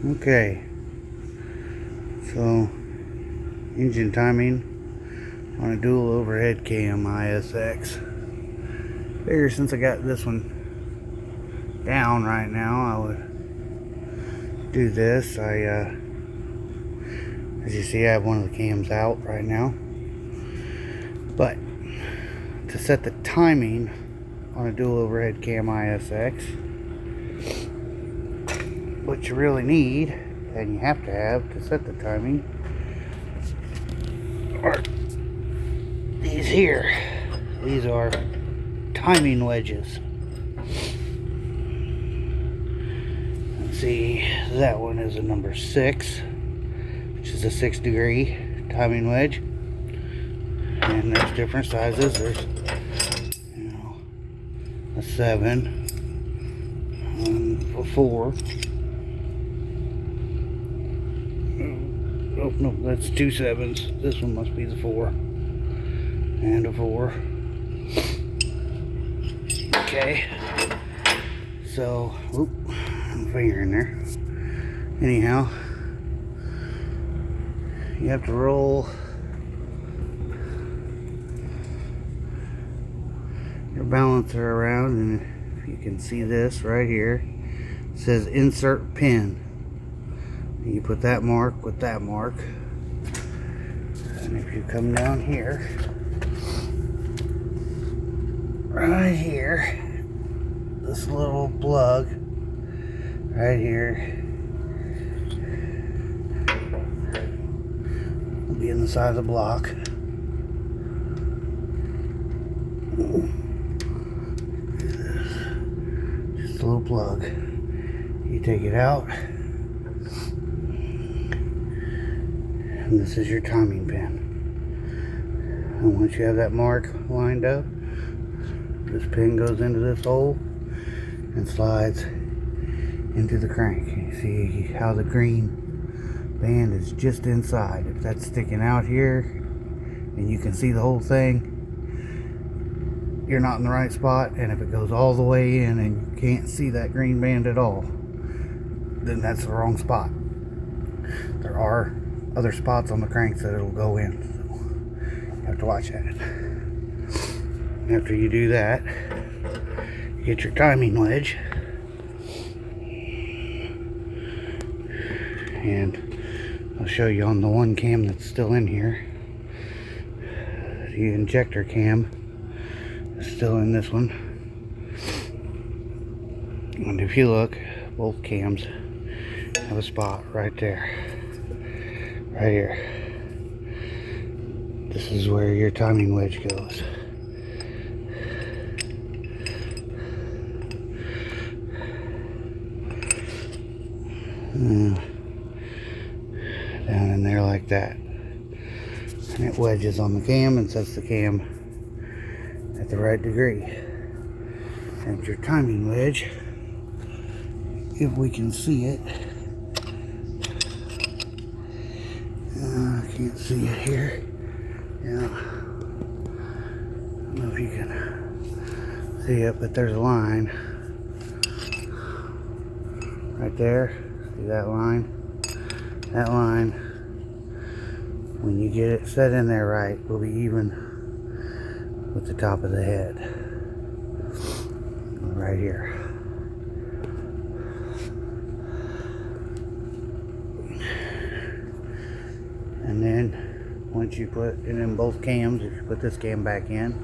Okay, so engine timing on a dual overhead cam ISX. Figure since I got this one down right now, I would do this. As you see, I have one of the cams out right now, but to set the timing on a dual overhead cam ISX, what you really need, and you have to set the timing, are these here. These are timing wedges. Let's see, that one is a number 6, which is a 6-degree timing wedge. And there's different sizes. There's, a 7, a 4. Oh no, that's 2 7s. This one must be the 4. And a 4. Okay. So, oop, finger in there. Anyhow, you have to roll your balancer around, and if you can see this right here, it says insert pin. You put that mark with that mark, and if you come down here, right here, this little plug right here will be in the side of the block. Just a little plug. You take it out, and this is your timing pin. And once you have that mark lined up, this pin goes into this hole and slides into the crank. You see how the green band is just inside. If that's sticking out here and you can see the whole thing, you're not in the right spot. And if it goes all the way in and you can't see that green band at all, then that's the wrong spot. There are other spots on the cranks that it'll go in, so you have to watch that. After you do that, you get your timing wedge, and I'll show you on the one cam that's still in here. The injector cam is still in this one, and if you look, both cams have a spot right there, right here. This is where your timing wedge goes. Down in there like that, and it wedges on the cam and sets the cam at the right degree. And your timing wedge, if we can see it, I can't see it here. Yeah, I don't know if you can see it, but there's a line right there. See that line? That line, when you get it set in there right, will be even with the top of the head. Right here. And then, once you put it in both cams, if you put this cam back in,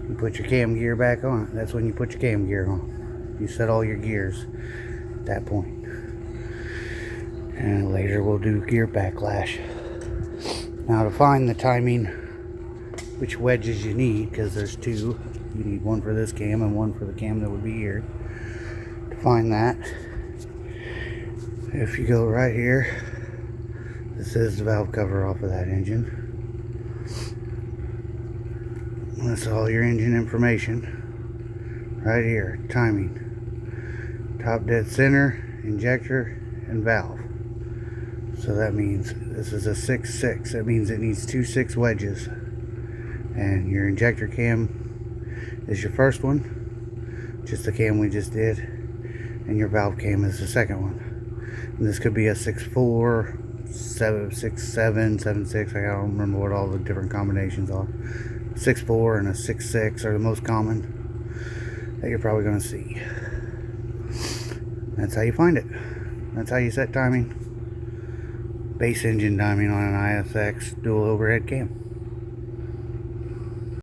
you put your cam gear back on. That's when you put your cam gear on. You set all your gears at that point. And later we'll do gear backlash. Now to find the timing, which wedges you need, because there's 2. You need one for this cam and one for the cam that would be here. To find that, if you go right here, this is the valve cover off of that engine. That's all your engine information. Right here, timing. Top dead center, injector, and valve. So that means this is a 6-6. That means it needs 2 6 wedges. And your injector cam is your first one, just the cam we just did. And your valve cam is the second one. And this could be a 6.4, 7.67, 7.6. I don't remember what all the different combinations are. 6.4 and a 6.6 are the most common that you're probably going to see. That's how you find it. That's how you set timing. Base engine timing on an ISX dual overhead cam.